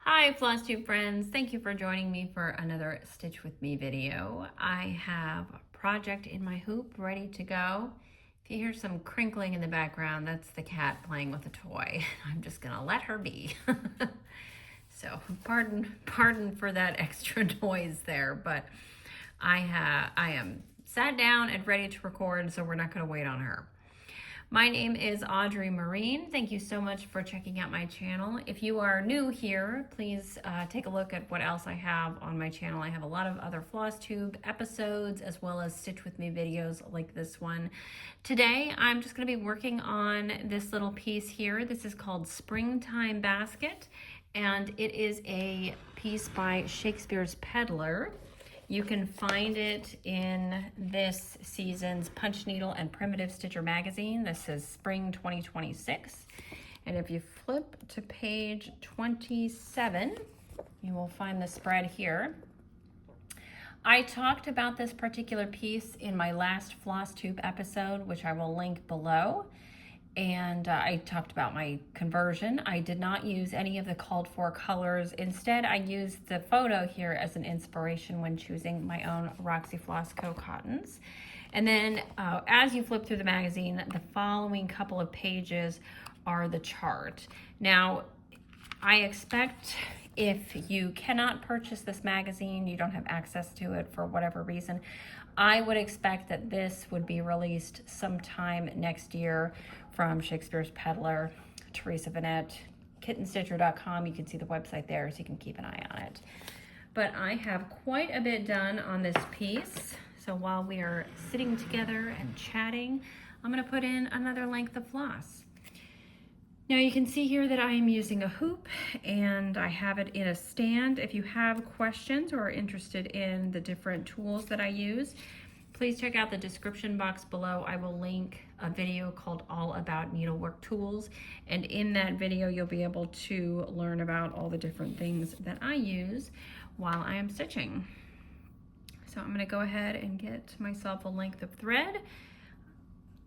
Hi Flosstube friends, thank you for joining me for another Stitch With Me video. I have a project in my hoop ready to go. If you hear some crinkling in the background, that's the cat playing with a toy. I'm just gonna let her be. So pardon for that extra noise there, but I am sat down and ready to record, so we're not gonna wait on her. My name is Audrey Marine. Thank you so much for checking out my channel. If you are new here, please take a look at what else I have on my channel. I have a lot of other Flosstube episodes as well as Stitch With Me videos like this one. Today, I'm just gonna be working on this little piece here. This is called Springtime Basket, and it is a piece by Shakespeare's Peddler. You can find it in this season's Punch Needle and Primitive Stitcher magazine. This is Spring 2026. And if you flip to page 27, you will find the spread here. I talked about this particular piece in my last Flosstube episode, which I will link below. And I talked about my conversion. I did not use any of the called for colors. Instead, I used the photo here as an inspiration when choosing my own Roxy Floss Co cottons. And then as you flip through the magazine, the following couple of pages are the chart. Now, I expect if you cannot purchase this magazine, you don't have access to it for whatever reason, I would expect that this would be released sometime next year from Shakespeare's Peddler, Teresa Vanette, kittenstitcher.com. You can see the website there, so you can keep an eye on it. But I have quite a bit done on this piece. So while we are sitting together and chatting, I'm gonna put in another length of floss. Now you can see here that I am using a hoop and I have it in a stand. If you have questions or are interested in the different tools that I use, please check out the description box below. I will link a video called All About Needlework Tools. And in that video, you'll be able to learn about all the different things that I use while I am stitching. So I'm gonna go ahead and get myself a length of thread.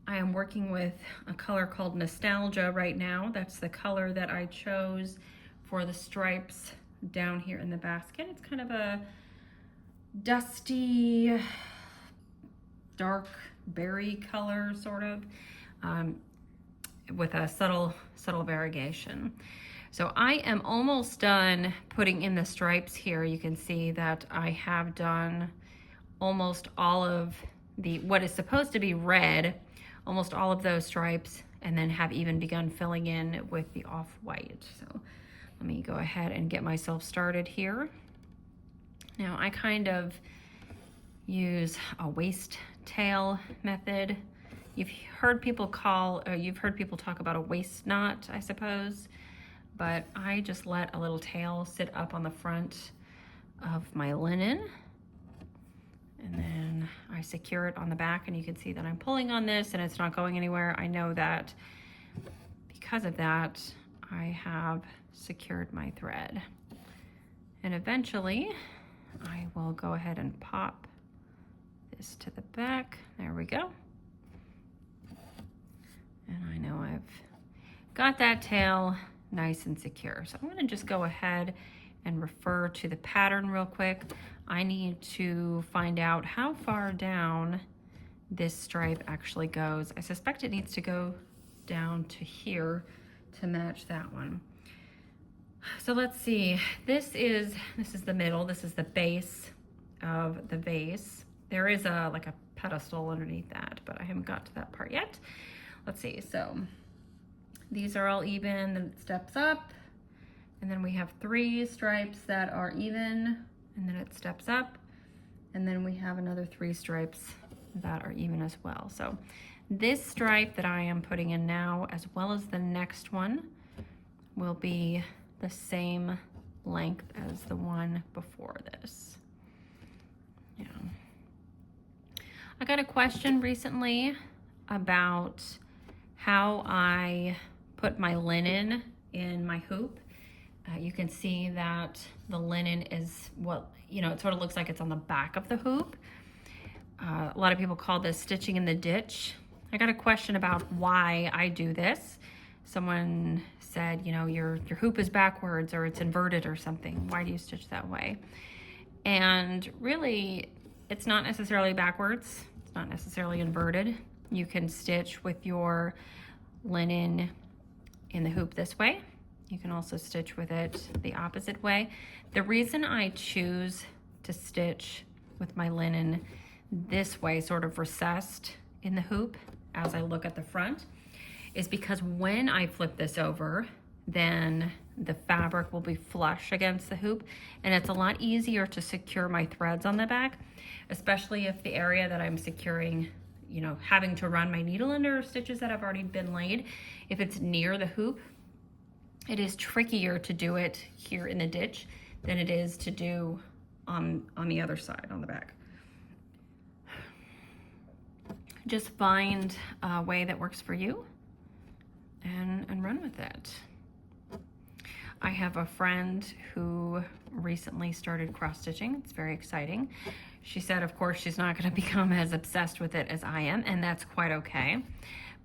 I am working with a color called Nostalgia right now. That's the color that I chose for the stripes down here in the basket. It's kind of a dusty, dark berry color, sort of, with a subtle variegation. So I am almost done putting in the stripes here. You can see that I have done almost all of what is supposed to be red, almost all of those stripes, and then have even begun filling in with the off-white. So let me go ahead and get myself started here. Now I kind of use a waist tail method. You've heard people talk about a waist knot, I suppose, but I just let a little tail sit up on the front of my linen, and then I secure it on the back, and you can see that I'm pulling on this and it's not going anywhere. I know that because of that, I have secured my thread. And eventually I will go ahead and pop this to the back. There we go. And I know I've got that tail nice and secure. So I'm gonna just go ahead and refer to the pattern real quick. I need to find out how far down this stripe actually goes. I suspect it needs to go down to here to match that one. So let's see, this is the middle, this is the base of the vase. There is like a pedestal underneath that, but I haven't got to that part yet. Let's see, so these are all even, then it steps up, and then we have 3 stripes that are even, and then it steps up, and then we have another 3 stripes that are even as well. So this stripe that I am putting in now, as well as the next one, will be the same length as the one before this. Yeah. I got a question recently about how I put my linen in my hoop. You can see that the linen is it sort of looks like it's on the back of the hoop. A lot of people call this stitching in the ditch. I got a question about why I do this. Someone said, you know, your hoop is backwards or it's inverted or something. Why do you stitch that way? And really, it's not necessarily backwards. It's not necessarily inverted. You can stitch with your linen in the hoop this way. You can also stitch with it the opposite way. The reason I choose to stitch with my linen this way, sort of recessed in the hoop as I look at the front, is because when I flip this over, then the fabric will be flush against the hoop, and it's a lot easier to secure my threads on the back, especially if the area that I'm securing, you know, having to run my needle under stitches that have already been laid, if it's near the hoop, it is trickier to do it here in the ditch than it is to do on the other side, on the back. Just find a way that works for you and run with it. I have a friend who recently started cross stitching. It's very exciting. She said, of course, she's not going to become as obsessed with it as I am, and that's quite okay.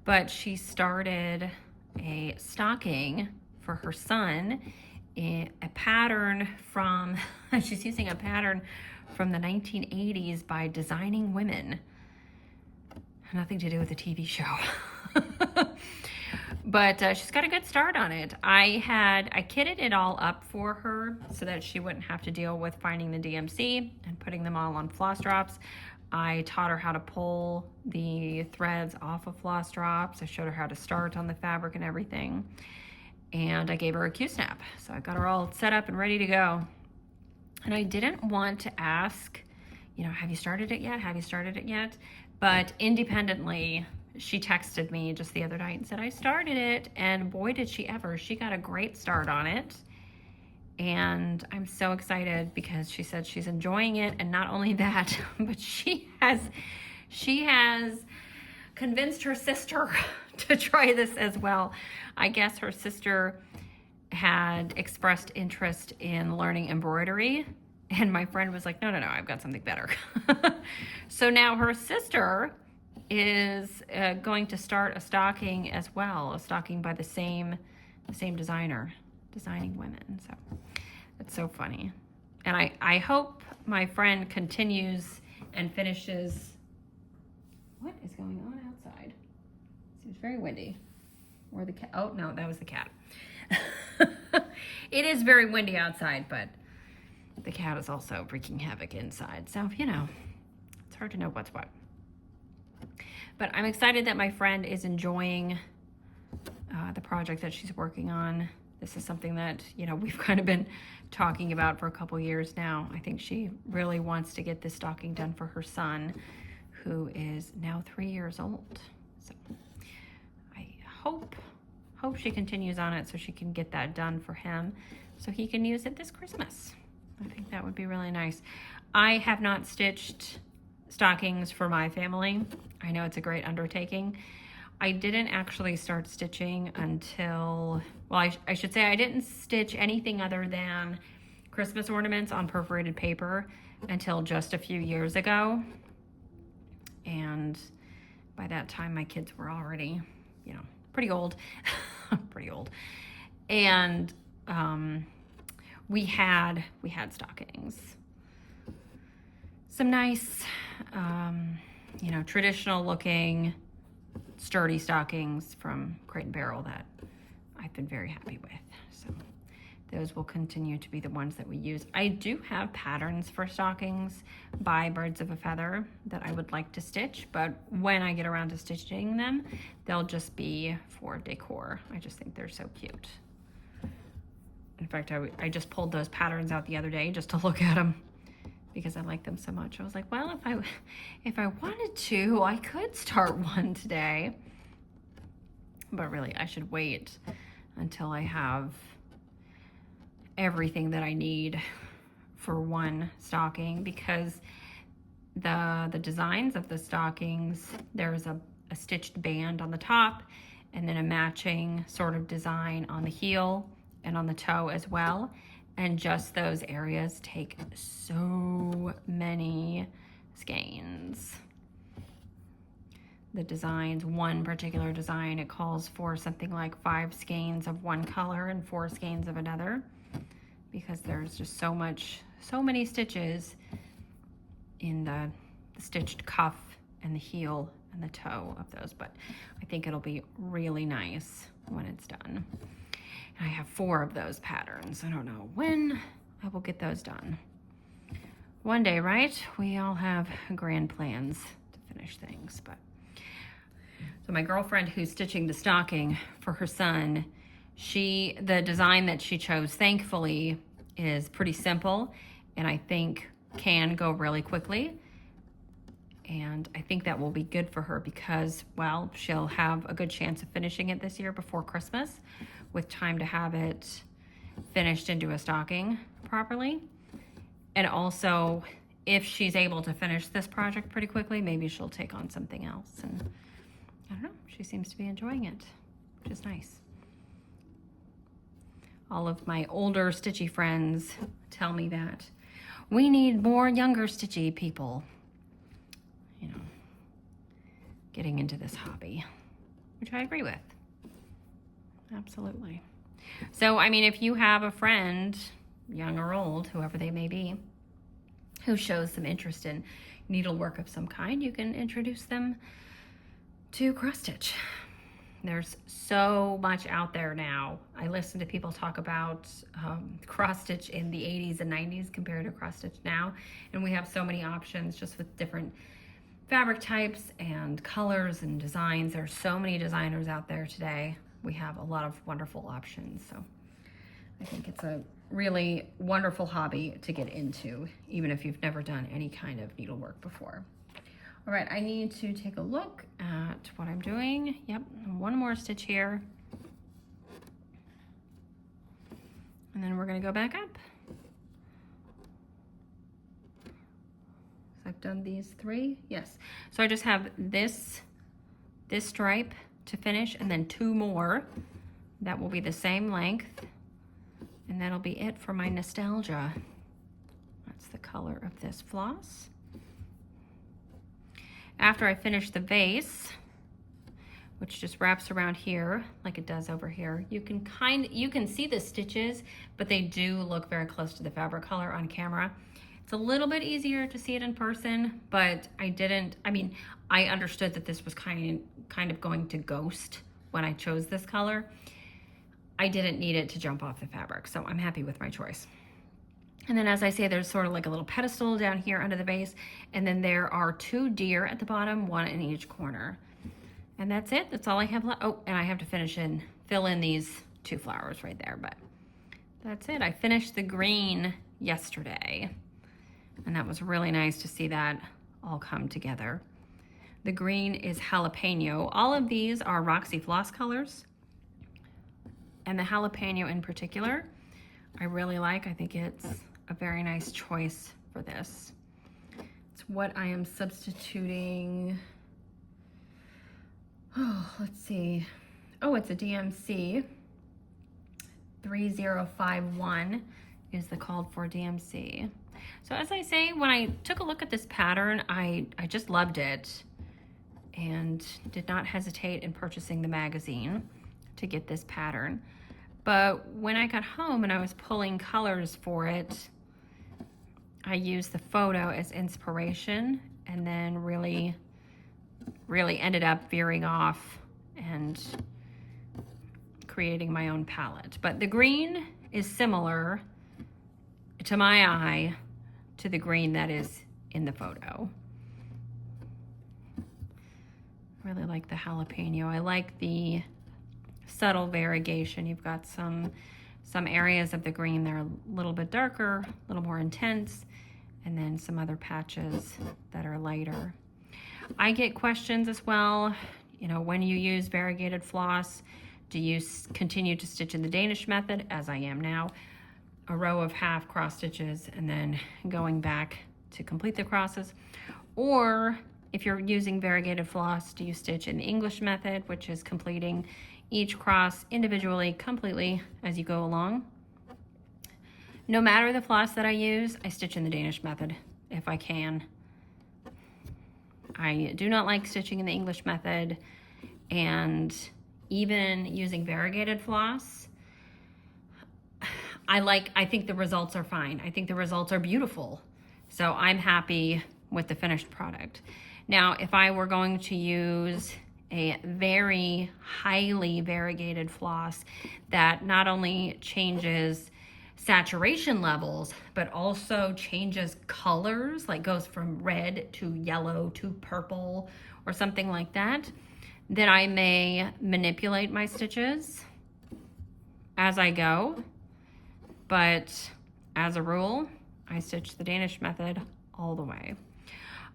But she started a stocking for her son, a pattern from, she's using a pattern from the 1980s by Designing Women. Nothing to do with the TV show. But she's got a good start on it. I kitted it all up for her so that she wouldn't have to deal with finding the DMC and putting them all on floss drops. I taught her how to pull the threads off of floss drops. I showed her how to start on the fabric and everything. And I gave her a Q-snap. So I got her all set up and ready to go. And I didn't want to ask, you know, have you started it yet? Have you started it yet? But independently, she texted me just the other night and said, I started it, and boy, did she ever. She got a great start on it, and I'm so excited because she said she's enjoying it, and not only that, but she has convinced her sister to try this as well. I guess her sister had expressed interest in learning embroidery, and my friend was like, no, I've got something better. So now her sister is going to start a stocking as well, a stocking by the same designer, Designing Women. So it's so funny. And I hope my friend continues and finishes. What is going on outside? Seems very windy. Or the cat, oh no, that was the cat. It is very windy outside, but the cat is also wreaking havoc inside. So, you know, it's hard to know what's what. But I'm excited that my friend is enjoying the project that she's working on. This is something that, you know, we've kind of been talking about for a couple years now. I think she really wants to get this stocking done for her son, who is now 3 years old. So I hope she continues on it so she can get that done for him so he can use it this Christmas. I think that would be really nice. I have not stitched stockings for my family. I know it's a great undertaking. I didn't actually start stitching until, well, I should say I didn't stitch anything other than Christmas ornaments on perforated paper until just a few years ago. And by that time, my kids were already, you know, pretty old, pretty old. And we had stockings. Some nice, you know, traditional looking, sturdy stockings from Crate and Barrel that I've been very happy with. So those will continue to be the ones that we use. I do have patterns for stockings by Birds of a Feather that I would like to stitch, but when I get around to stitching them, they'll just be for decor. I just think they're so cute. In fact, I just pulled those patterns out the other day just to look at them because I like them so much. I was like, well, if I wanted to, I could start one today. But really, I should wait until I have everything that I need for one stocking, because the designs of the stockings, there's a stitched band on the top and then a matching sort of design on the heel and on the toe as well. And just those areas take so many skeins. the designs. One particular design, it calls for something like 5 skeins of one color and 4 skeins of another, because there's just so many stitches in the stitched cuff and the heel and the toe of those, but I think it'll be really nice when it's done. And I have 4 of those patterns. I don't know when I will get those done. One day, right? We all have grand plans to finish things, but. So my girlfriend who's stitching the stocking for her son, the design that she chose, thankfully, is pretty simple and I think can go really quickly. And I think that will be good for her because, well, she'll have a good chance of finishing it this year before Christmas with time to have it finished into a stocking properly. And also, if she's able to finish this project pretty quickly, maybe she'll take on something else. And I don't know, she seems to be enjoying it, which is nice. All of my older stitchy friends tell me that we need more younger stitchy people, you know, getting into this hobby, which I agree with. Absolutely. So, I mean, if you have a friend, young or old, whoever they may be, who shows some interest in needlework of some kind, you can introduce them to cross stitch. There's so much out there now. I listen to people talk about cross stitch in the 80s and 90s compared to cross stitch now, and we have so many options just with different fabric types and colors and designs. There's so many designers out there today. We have a lot of wonderful options, so I think it's a really wonderful hobby to get into, even if you've never done any kind of needlework before. All right, I need to take a look at what I'm doing. Yep, one more stitch here. And then we're gonna go back up. So I've done these 3, yes. So I just have this stripe to finish and then 2 more. That will be the same length. And that'll be it for my nostalgia. That's the color of this floss. After I finish the vase, which just wraps around here like it does over here, you can see the stitches, but they do look very close to the fabric color on camera. It's a little bit easier to see it in person, but I understood that this was kind of going to ghost when I chose this color. I didn't need it to jump off the fabric, so I'm happy with my choice. And then, as I say, there's sort of like a little pedestal down here under the vase, and then there are 2 deer at the bottom, 1 in each corner. And that's it. That's all I have left. Oh, and I have to fill in these 2 flowers right there, but that's it. I finished the green yesterday, and that was really nice to see that all come together. The green is Jalapeno. All of these are Roxy Floss colors, and the Jalapeno in particular, I really like. I think it's a very nice choice for this. It's what I am substituting. Oh, let's see. Oh, it's a DMC. 3051 is the called for DMC. So as I say, when I took a look at this pattern, I just loved it and did not hesitate in purchasing the magazine to get this pattern. But when I got home and I was pulling colors for it, I used the photo as inspiration and then really ended up veering off and creating my own palette. But the green is similar to my eye to the green that is in the photo. Really like the Jalapeno. I like the subtle variegation. You've got some areas of the green that are a little bit darker, a little more intense, and then some other patches that are lighter. I get questions as well, you know, when you use variegated floss, do you continue to stitch in the Danish method, as I am now, a row of half cross stitches and then going back to complete the crosses? Or if you're using variegated floss, do you stitch in the English method, which is completing each cross individually, completely as you go along? No matter the floss that I use, I stitch in the Danish method if I can. I do not like stitching in the English method, and even using variegated floss, I think the results are fine. I think the results are beautiful. So I'm happy with the finished product. Now, if I were going to use a very highly variegated floss that not only changes saturation levels, but also changes colors, like goes from red to yellow to purple or something like that, then I may manipulate my stitches as I go. But as a rule, I stitch the Danish method all the way.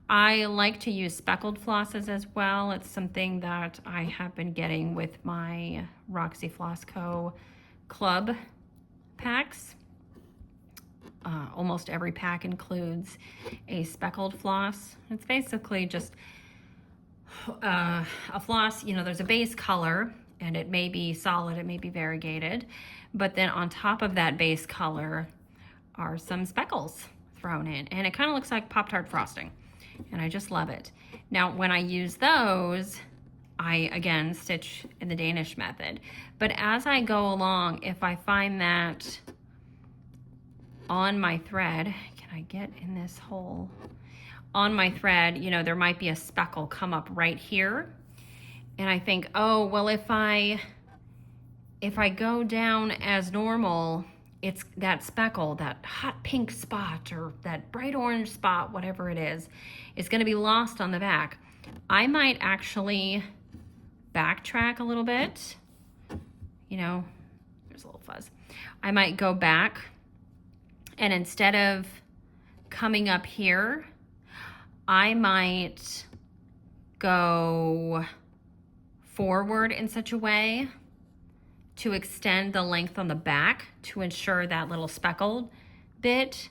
I like to use speckled flosses as well. It's something that I have been getting with my Roxy Floss Co club packs. Almost every pack includes a speckled floss. It's basically just a floss, you know, there's a base color, and it may be solid, it may be variegated, but then on top of that base color are some speckles thrown in, and it kind of looks like Pop-Tart frosting, and I just love it. Now, when I use those, I again stitch in the Danish method, but as I go along, if I find that on my thread, can I get in this hole? On my thread, you know, there might be a speckle come up right here, and I think, oh, well, if I go down as normal, it's that speckle, that hot pink spot or that bright orange spot, whatever it is gonna be lost on the back. I might actually backtrack a little bit. You know, there's a little fuzz. I might go back, and instead of coming up here, I might go forward in such a way to extend the length on the back to ensure that little speckled bit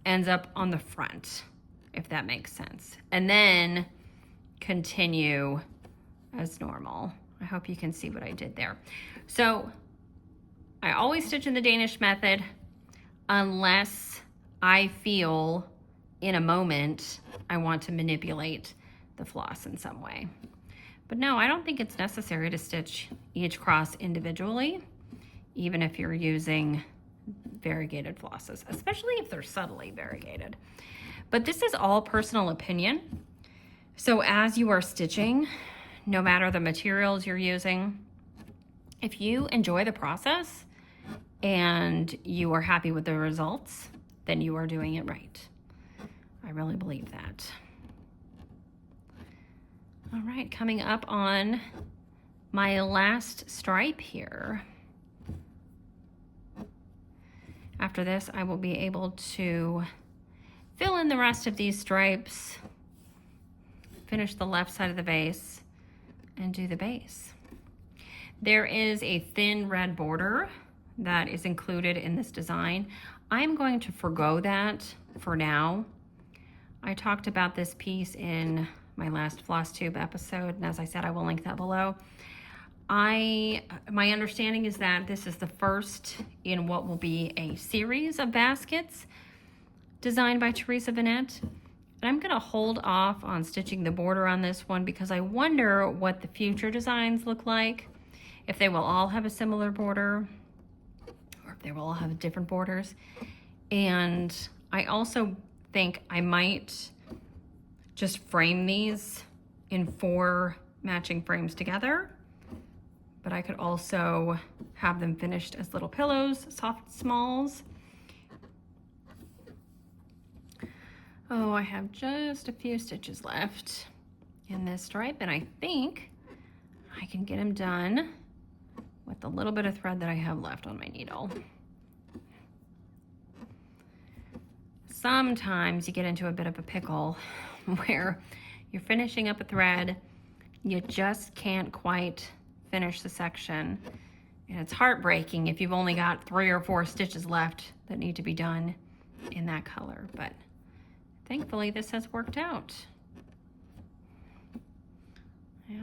ends up on the front, if that makes sense. And then continue as normal. I hope you can see what I did there. So I always stitch in the Danish method unless I feel in a moment I want to manipulate the floss in some way. But no, I don't think it's necessary to stitch each cross individually, even if you're using variegated flosses, especially if they're subtly variegated. But this is all personal opinion. So as you are stitching, no matter the materials you're using, if you enjoy the process and you are happy with the results, then you are doing it right. I really believe that. All right, coming up on my last stripe here. After this, I will be able to fill in the rest of these stripes, finish the left side of the vase, and do the base. There is a thin red border that is included in this design. I'm going to forgo that for now. I talked about this piece in my last Flosstube episode, and as I said, I will link that below. My understanding is that this is the first in what will be a series of baskets designed by Teresa Vanette. And I'm gonna hold off on stitching the border on this one because I wonder what the future designs look like, if they will all have a similar border or if they will all have different borders. And I also think I might just frame these in 4 matching frames together, but I could also have them finished as little pillows, soft smalls. Oh, I have just a few stitches left in this stripe, and I think I can get them done with the little bit of thread that I have left on my needle. Sometimes you get into a bit of a pickle where you're finishing up a thread, you just can't quite finish the section, and it's heartbreaking if you've only got 3 or 4 stitches left that need to be done in that color, but thankfully this has worked out. Yeah.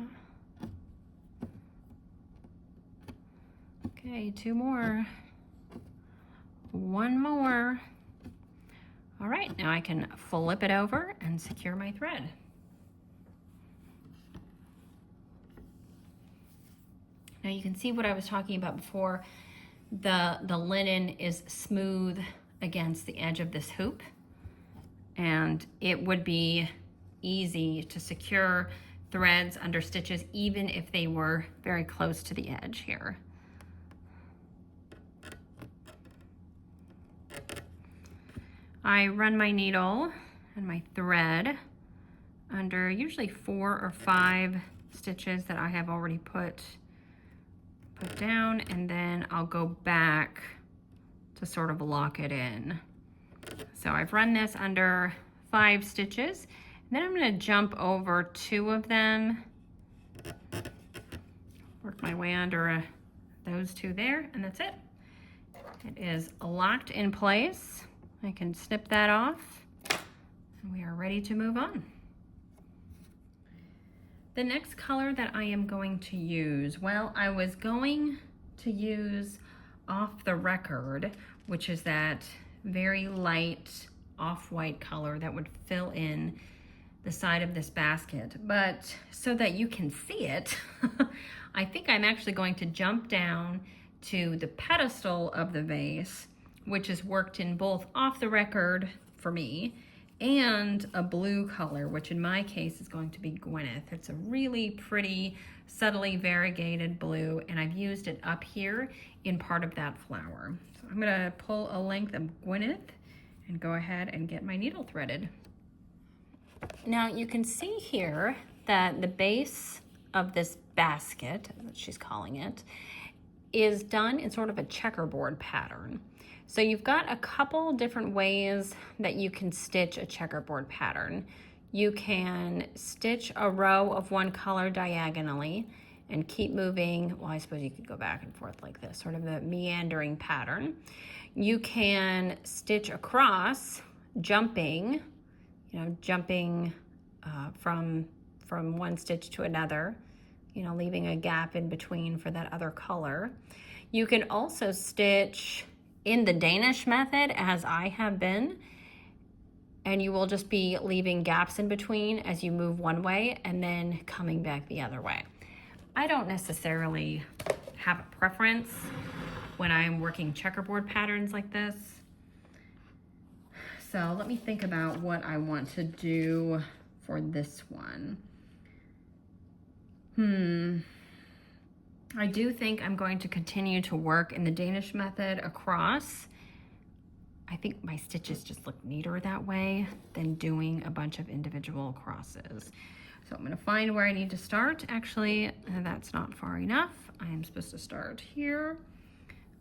Okay, 2 more. 1 more. All right, now I can flip it over and secure my thread. Now you can see what I was talking about before. The linen is smooth against the edge of this hoop, and it would be easy to secure threads under stitches even if they were very close to the edge here. I run my needle and my thread under usually 4 or 5 stitches that I have already put down, and then I'll go back to sort of lock it in. So I've run this under 5 stitches, and then I'm going to jump over 2 of them, work my way under those 2 there, and that's it. It is locked in place. I can snip that off, and we are ready to move on. The next color that I am going to use, well, I was going to use Off the Record, which is that very light off-white color that would fill in the side of this basket. But so that you can see it, I think I'm actually going to jump down to the pedestal of the vase, which is worked in both Off the Record for me and a blue color, which in my case is going to be Gwyneth. It's a really pretty, subtly variegated blue, and I've used it up here in part of that flower. So I'm gonna pull a length of Gwyneth and go ahead and get my needle threaded. Now you can see here that the base of this basket, as she's calling it, is done in sort of a checkerboard pattern. So you've got a couple different ways that you can stitch a checkerboard pattern. You can stitch a row of one color diagonally and keep moving. Well, I suppose you could go back and forth like this, sort of a meandering pattern. You can stitch across, jumping, from one stitch to another, leaving a gap in between for that other color. You can also stitch in the Danish method, as I have been, and you will just be leaving gaps in between as you move one way and then coming back the other way. I don't necessarily have a preference when I'm working checkerboard patterns like this. So let me think about what I want to do for this one. I do think I'm going to continue to work in the Danish method across. I think my stitches just look neater that way than doing a bunch of individual crosses. So I'm going to find where I need to start. Actually, that's not far enough. I am supposed to start here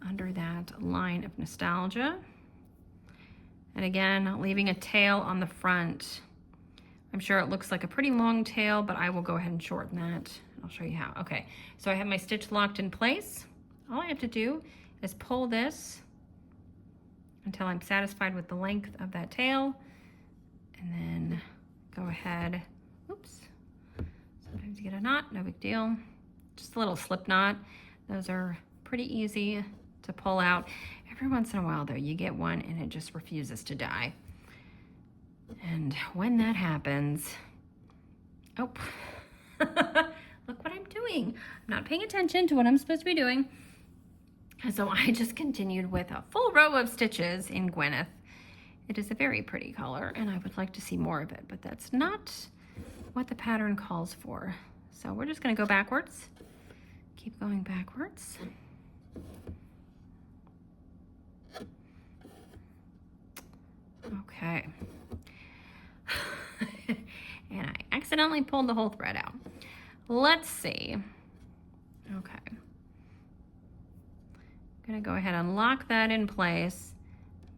under that line of nostalgia. And again, leaving a tail on the front. I'm sure it looks like a pretty long tail, but I will go ahead and shorten that. I'll show you how. Okay, so I have my stitch locked in place. All I have to do is pull this until I'm satisfied with the length of that tail, and then go ahead, oops, sometimes you get a knot, no big deal. Just a little slip knot. Those are pretty easy to pull out. Every once in a while though, you get one and it just refuses to die. And when that happens, oh, look what I'm doing. I'm not paying attention to what I'm supposed to be doing. And so I just continued with a full row of stitches in Gwyneth. It is a very pretty color and I would like to see more of it, but that's not what the pattern calls for. So we're just gonna go backwards. Keep going backwards. Okay. And I accidentally pulled the whole thread out. Let's see. Okay. I'm gonna go ahead and lock that in place,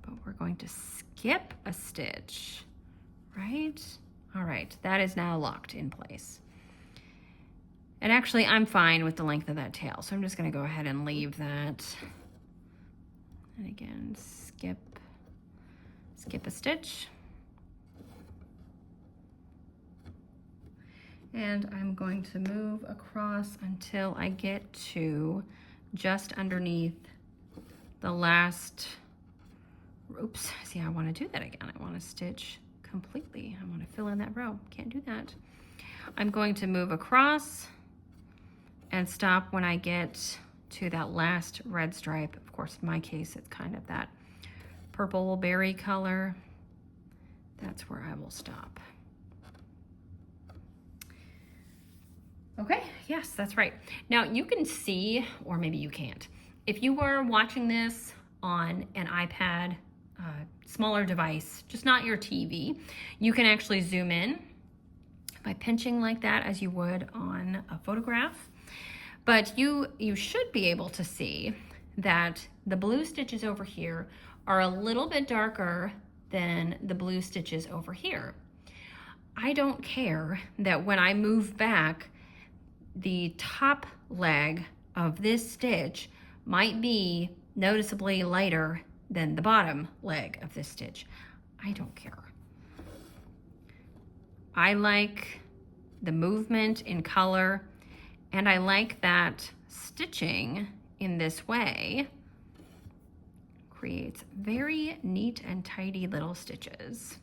but we're going to skip a stitch, right? All right, that is now locked in place. And actually, I'm fine with the length of that tail, so I'm just gonna go ahead and leave that. And again, skip a stitch. And I'm going to move across until I get to just underneath the last, oops, see, I want to do that again. I want to stitch completely. I want to fill in that row. Can't do that. I'm going to move across and stop when I get to that last red stripe. Of course, in my case, it's kind of that purple berry color. That's where I will stop. Okay, yes, that's right. Now you can see, or maybe you can't. If you were watching this on an iPad, smaller device, just not your TV, you can actually zoom in by pinching like that as you would on a photograph. But you should be able to see that the blue stitches over here are a little bit darker than the blue stitches over here. I don't care that when I move back, the top leg of this stitch might be noticeably lighter than the bottom leg of this stitch. I don't care. I like the movement in color, and I like that stitching in this way creates very neat and tidy little stitches.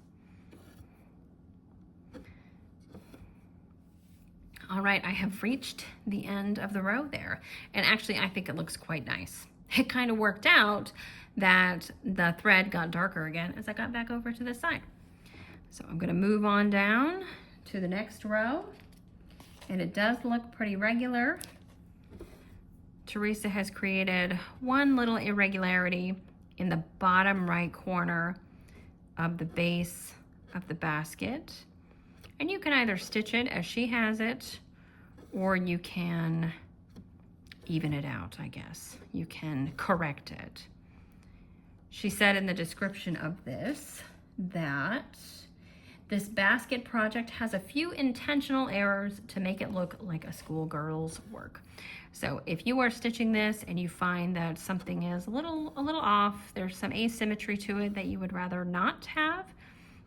All right, I have reached the end of the row there, and actually I think it looks quite nice. It kind of worked out that the thread got darker again as I got back over to this side. So I'm gonna move on down to the next row, and it does look pretty regular. Teresa has created one little irregularity in the bottom right corner of the base of the basket. And you can either stitch it as she has it, or you can even it out, I guess. You can correct it. She said in the description of this that this basket project has a few intentional errors to make it look like a schoolgirl's work. So if you are stitching this and you find that something is a little off, there's some asymmetry to it that you would rather not have,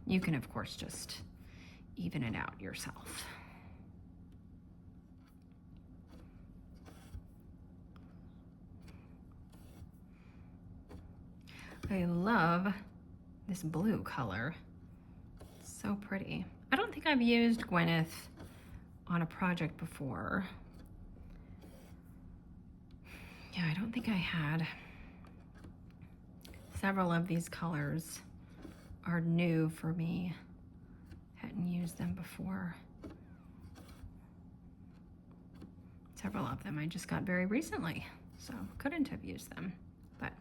you can of course just even it out yourself. I love this blue color. It's so pretty. I don't think I've used Gwyneth on a project before. Yeah, I don't think I had. Several of these colors are new for me. Hadn't used them before. Several of them I just got very recently, so couldn't have used them. But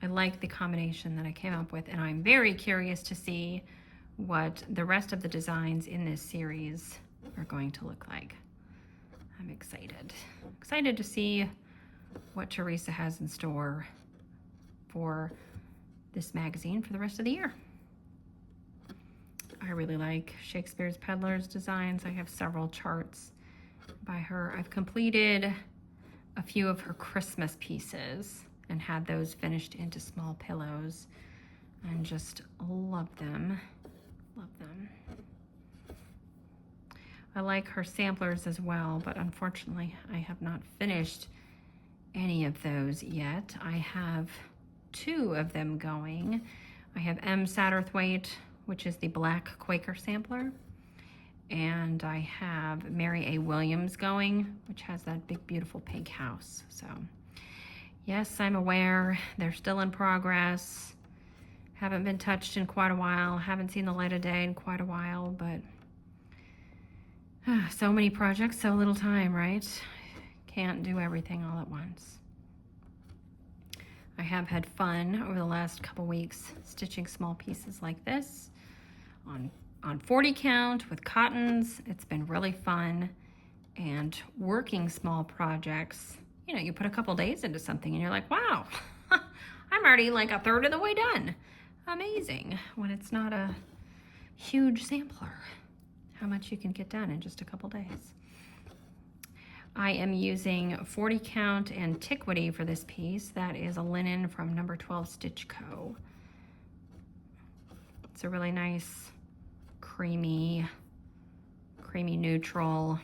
I like the combination that I came up with, and I'm very curious to see what the rest of the designs in this series are going to look like. I'm excited. Excited to see what Teresa has in store for this magazine for the rest of the year. I really like Shakespeare's Peddler's designs. I have several charts by her. I've completed a few of her Christmas pieces and had those finished into small pillows, and just love them. Love them. I like her samplers as well, but unfortunately I have not finished any of those yet. I have two of them going. I have M. Satterthwaite, which is the black Quaker sampler, and I have Mary A. Williams going, which has that big beautiful pink house. So yes, I'm aware they're still in progress, haven't been touched in quite a while, haven't seen the light of day in quite a while, but so many projects, so little time, right? Can't do everything all at once. I have had fun over the last couple weeks stitching small pieces like this on 40 count with cottons. It's been really fun, and working small projects, you know, you put a couple days into something and you're like, wow, I'm already like a third of the way done. Amazing when it's not a huge sampler, how much you can get done in just a couple days. I am using 40 count Antiquity for this piece. That is a linen from No. 12 Stitch Co. It's a really nice creamy neutral,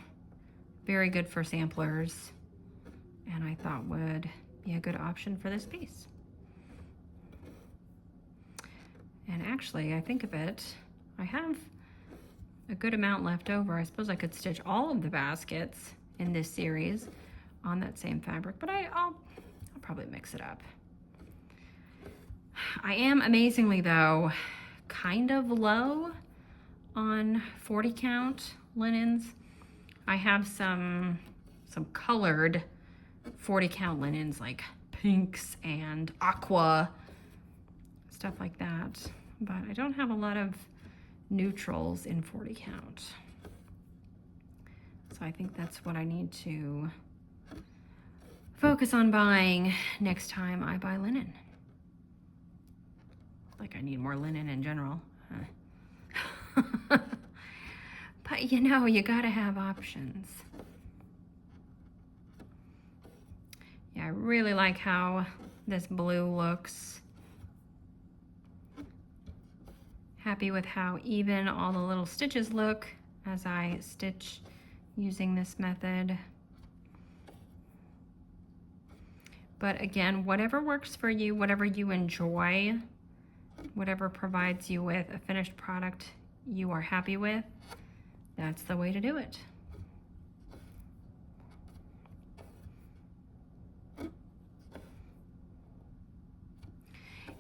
very good for samplers, and I thought would be a good option for this piece. And actually, I think of it, I have a good amount left over. I suppose I could stitch all of the baskets in this series, on that same fabric, but I'll probably mix it up. I am amazingly though kind of low on 40 count linens. I have some colored 40 count linens like pinks and aqua, stuff like that, but I don't have a lot of neutrals in 40 count. So I think that's what I need to focus on buying next time I buy linen. Like I need more linen in general. But you know, you gotta have options. Yeah, I really like how this blue looks. Happy with how even all the little stitches look as I stitch using this method. But again, whatever works for you, whatever you enjoy, whatever provides you with a finished product you are happy with, that's the way to do it.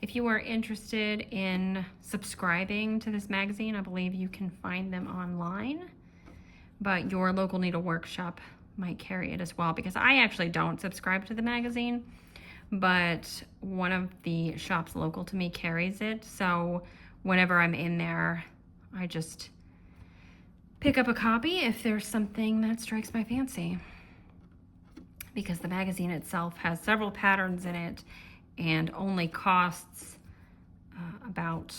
If you are interested in subscribing to this magazine, I believe you can find them online, but your local needle workshop might carry it as well, because I actually don't subscribe to the magazine, but one of the shops local to me carries it. So whenever I'm in there, I just pick up a copy if there's something that strikes my fancy, because the magazine itself has several patterns in it and only costs about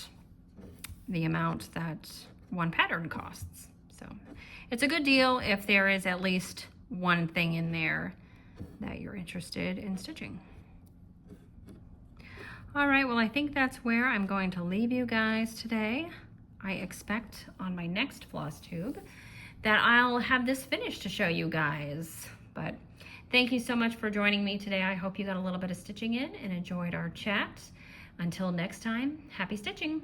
the amount that one pattern costs. So it's a good deal if there is at least one thing in there that you're interested in stitching. All right, well, I think that's where I'm going to leave you guys today. I expect on my next Flosstube that I'll have this finished to show you guys. But thank you so much for joining me today. I hope you got a little bit of stitching in and enjoyed our chat. Until next time, happy stitching.